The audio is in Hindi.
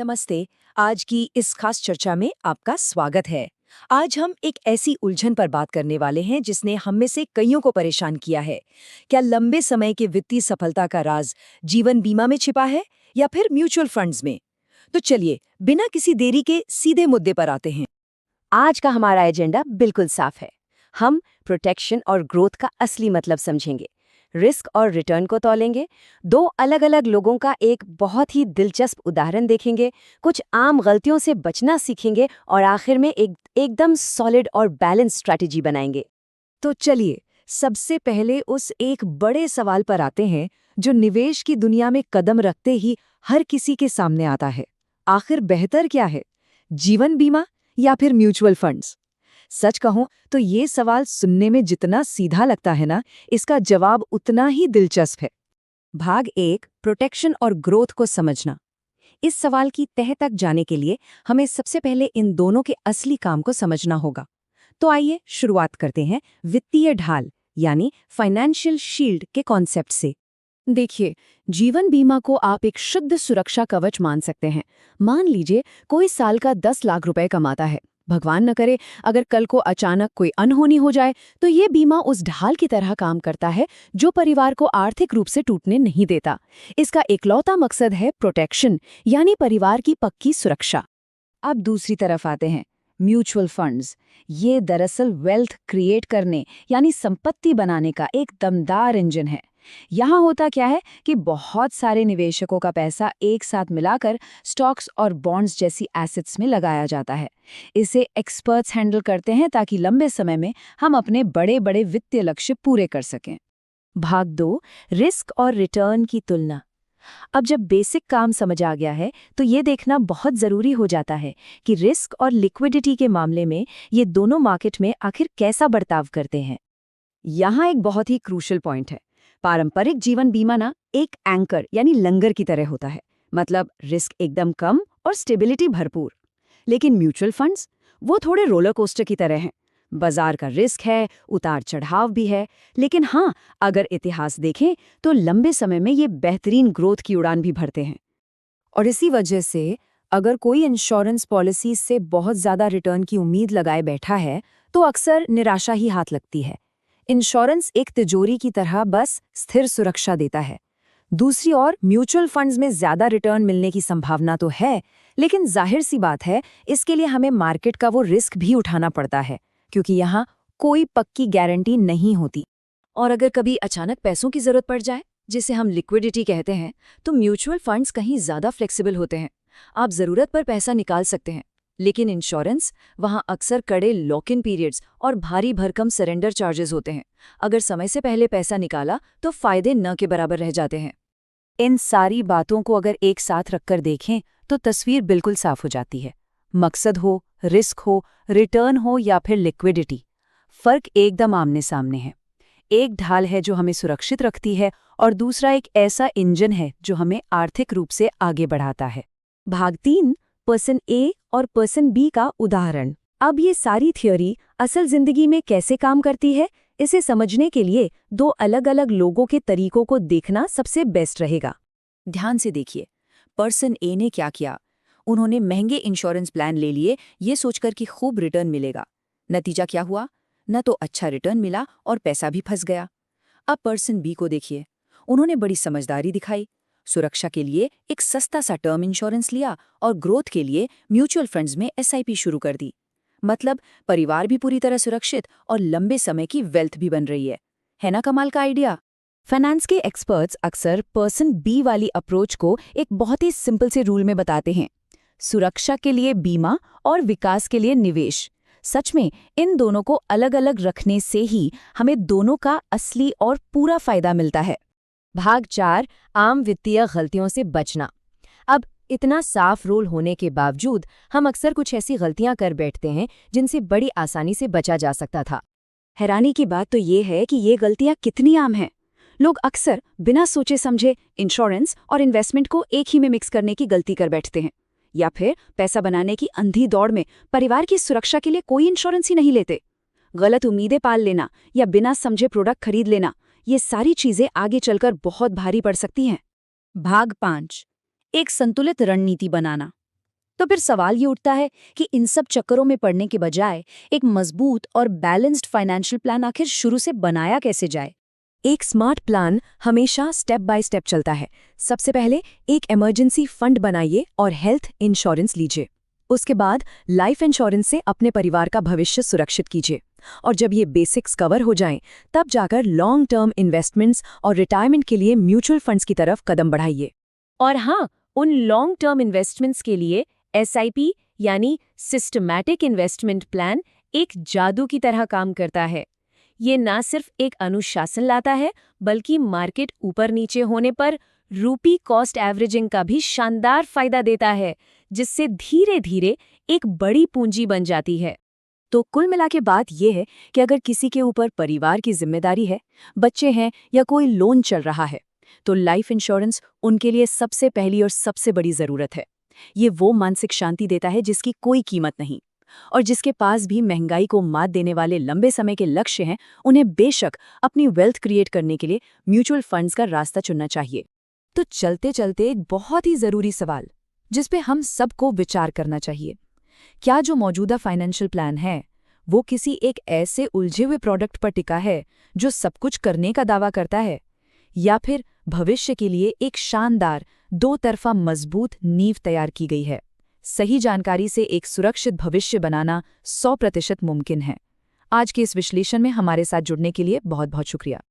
नमस्ते। आज की इस खास चर्चा में आपका स्वागत है। आज हम एक ऐसी उलझन पर बात करने वाले हैं जिसने हम में से कईयों को परेशान किया है। क्या लंबे समय के वित्तीय सफलता का राज जीवन बीमा में छिपा है या फिर म्यूचुअल फंड्स में? तो चलिए, बिना किसी देरी के सीधे मुद्दे पर आते हैं। आज का हमारा एजेंडा बिल्कुल साफ है। हम प्रोटेक्शन और ग्रोथ का असली मतलब समझेंगे, रिस्क और रिटर्न को तौलेंगे, दो अलग अलग लोगों का एक बहुत ही दिलचस्प उदाहरण देखेंगे, कुछ आम गलतियों से बचना सीखेंगे और आखिर में एकदम सॉलिड और बैलेंस स्ट्रैटेजी बनाएंगे। तो चलिए, सबसे पहले उस एक बड़े सवाल पर आते हैं जो निवेश की दुनिया में कदम रखते ही हर किसी के सामने आता है। आखिर बेहतर क्या है, जीवन बीमा या फिर म्यूचुअल फंड्स? सच कहूं तो ये सवाल सुनने में जितना सीधा लगता है ना, इसका जवाब उतना ही दिलचस्प है। भाग 1, प्रोटेक्शन और ग्रोथ को समझना। इस सवाल की तह तक जाने के लिए हमें सबसे पहले इन दोनों के असली काम को समझना होगा। तो आइए शुरुआत करते हैं वित्तीय ढाल यानी फाइनेंशियल शील्ड के कॉन्सेप्ट से। देखिए, जीवन बीमा को आप एक शुद्ध सुरक्षा कवच मान सकते हैं। मान लीजिए कोई साल का 10 लाख रुपए कमाता है। भगवान न करे, अगर कल को अचानक कोई अनहोनी हो जाए तो ये बीमा उस ढाल की तरह काम करता है जो परिवार को आर्थिक रूप से टूटने नहीं देता। इसका इकलौता मकसद है प्रोटेक्शन यानी परिवार की पक्की सुरक्षा। अब दूसरी तरफ आते हैं म्यूचुअल फंड्स। ये दरअसल वेल्थ क्रिएट करने यानी संपत्ति बनाने का एक दमदार इंजन है। यहाँ होता क्या है कि बहुत सारे निवेशकों का पैसा एक साथ मिलाकर स्टॉक्स और बॉन्ड्स जैसी एसेट्स में लगाया जाता है। इसे एक्सपर्ट्स हैंडल करते हैं ताकि लंबे समय में हम अपने बड़े बड़े वित्तीय लक्ष्य पूरे कर सकें। भाग 2, रिस्क और रिटर्न की तुलना। अब जब बेसिक काम समझ आ गया है तो ये देखना बहुत ज़रूरी हो जाता है कि रिस्क और लिक्विडिटी के मामले में ये दोनों मार्केट में आखिर कैसा बर्ताव करते हैं। यहाँ एक बहुत ही क्रूशल पॉइंट है। पारंपरिक जीवन बीमा ना एक एंकर यानी लंगर की तरह होता है, मतलब रिस्क एकदम कम और स्टेबिलिटी भरपूर। लेकिन म्यूचुअल फंड्स वो थोड़े रोलर कोस्टर की तरह हैं। बाजार का रिस्क है, उतार चढ़ाव भी है, लेकिन हाँ, अगर इतिहास देखें तो लंबे समय में ये बेहतरीन ग्रोथ की उड़ान भी भरते हैं। और इसी वजह से अगर कोई इंश्योरेंस पॉलिसी से बहुत ज़्यादा रिटर्न की उम्मीद लगाए बैठा है तो अक्सर निराशा ही हाथ लगती है। इंश्योरेंस एक तिजोरी की तरह बस स्थिर सुरक्षा देता है। दूसरी ओर म्यूचुअल फंड्स में ज्यादा रिटर्न मिलने की संभावना तो है, लेकिन जाहिर सी बात है इसके लिए हमें मार्केट का वो रिस्क भी उठाना पड़ता है, क्योंकि यहाँ कोई पक्की गारंटी नहीं होती। और अगर कभी अचानक पैसों की जरूरत पड़ जाए, जिसे हम लिक्विडिटी कहते हैं, तो म्यूचुअल फंड्स कहीं ज्यादा फ्लेक्सिबल होते हैं। आप जरूरत पर पैसा निकाल सकते हैं, लेकिन इंश्योरेंस वहां अक्सर कड़े लॉक इन पीरियड्स और भारी भरकम सरेंडर चार्जेस होते हैं। अगर समय से पहले पैसा निकाला तो फायदे न के बराबर रह जाते हैं। इन सारी बातों को अगर एक साथ रखकर देखें तो तस्वीर बिल्कुल साफ हो जाती है। मकसद हो, रिस्क हो, रिटर्न हो या फिर लिक्विडिटी, फर्क एकदम आमने सामने है। एक ढाल है जो हमें सुरक्षित रखती है और दूसरा एक ऐसा इंजन है जो हमें आर्थिक रूप से आगे बढ़ाता है। भाग 3, पर्सन ए और पर्सन बी का उदाहरण। अब ये सारी थ्योरी असल जिंदगी में कैसे काम करती है, इसे समझने के लिए दो अलग अलग लोगों के तरीकों को देखना सबसे बेस्ट रहेगा। ध्यान से देखिए, पर्सन ए ने क्या किया। उन्होंने महंगे इंश्योरेंस प्लान ले लिए ये सोचकर कि खूब रिटर्न मिलेगा। नतीजा क्या हुआ? न तो अच्छा रिटर्न मिला और पैसा भी फंस गया। अब पर्सन बी को देखिए, उन्होंने बड़ी समझदारी दिखाई। सुरक्षा के लिए एक सस्ता सा टर्म इंश्योरेंस लिया और ग्रोथ के लिए म्यूचुअल फंड्स में एसआईपी शुरू कर दी। मतलब परिवार भी पूरी तरह सुरक्षित और लंबे समय की वेल्थ भी बन रही है ना कमाल का आइडिया? फाइनेंस के एक्सपर्ट्स अक्सर पर्सन बी वाली अप्रोच को एक बहुत ही सिंपल से रूल में बताते हैं, सुरक्षा के लिए बीमा और विकास के लिए निवेश। सच में इन दोनों को अलग अलग रखने से ही हमें दोनों का असली और पूरा फायदा मिलता है। भाग 4, आम वित्तीय गलतियों से बचना। अब इतना साफ रूल होने के बावजूद हम अक्सर कुछ ऐसी गलतियां कर बैठते हैं जिनसे बड़ी आसानी से बचा जा सकता था। हैरानी की बात तो ये है कि ये गलतियां कितनी आम हैं। लोग अक्सर बिना सोचे समझे इंश्योरेंस और इन्वेस्टमेंट को एक ही में मिक्स करने की गलती कर बैठते हैं, या फिर पैसा बनाने की अंधी दौड़ में परिवार की सुरक्षा के लिए कोई इंश्योरेंस ही नहीं लेते। गलत उम्मीदें पाल लेना या बिना समझे प्रोडक्ट खरीद लेना, ये सारी चीजें आगे चलकर बहुत भारी पड़ सकती हैं। भाग 5, एक संतुलित रणनीति बनाना। तो फिर सवाल ये उठता है कि इन सब चक्करों में पड़ने के बजाय एक मजबूत और बैलेंस्ड फाइनेंशियल प्लान आखिर शुरू से बनाया कैसे जाए। एक स्मार्ट प्लान हमेशा स्टेप बाय स्टेप चलता है। सबसे पहले एक इमरजेंसी फंड बनाइए और हेल्थ इंश्योरेंस लीजिए। उसके बाद लाइफ इंश्योरेंस से अपने परिवार का भविष्य सुरक्षित कीजिए। और जब ये बेसिक्स कवर हो जाएं, तब जाकर लॉन्ग टर्म इन्वेस्टमेंट्स और रिटायरमेंट के लिए म्यूचुअल फंड्स की तरफ कदम बढ़ाइए। और हाँ, उन लॉन्ग टर्म इन्वेस्टमेंट्स के लिए SIP यानी सिस्टमैटिक इन्वेस्टमेंट प्लान एक जादू की तरह काम करता है। ये ना सिर्फ एक अनुशासन लाता है, बल्कि मार्केट ऊपर नीचे होने पर रूपी कॉस्ट एवरेजिंग का भी शानदार फायदा देता है, जिससे धीरे धीरे एक बड़ी पूंजी बन जाती है। तो कुल मिला के बात यह है कि अगर किसी के ऊपर परिवार की जिम्मेदारी है, बच्चे हैं या कोई लोन चल रहा है, तो लाइफ इंश्योरेंस उनके लिए सबसे पहली और सबसे बड़ी जरूरत है। ये वो मानसिक शांति देता है जिसकी कोई कीमत नहीं। और जिसके पास भी महंगाई को मात देने वाले लंबे समय के लक्ष्य हैं, उन्हें बेशक अपनी वेल्थ क्रिएट करने के लिए म्यूचुअल फंड्स का रास्ता चुनना चाहिए। तो चलते चलते एक बहुत ही जरूरी सवाल, जिस पे हम सबको विचार करना चाहिए। क्या जो मौजूदा फाइनेंशियल प्लान है, वो किसी एक ऐसे उलझे हुए प्रोडक्ट पर टिका है जो सब कुछ करने का दावा करता है, या फिर भविष्य के लिए एक शानदार दो तरफा मजबूत नींव तैयार की गई है? सही जानकारी से एक सुरक्षित भविष्य बनाना 100% मुमकिन है। आज के इस विश्लेषण में हमारे साथ जुड़ने के लिए बहुत बहुत शुक्रिया।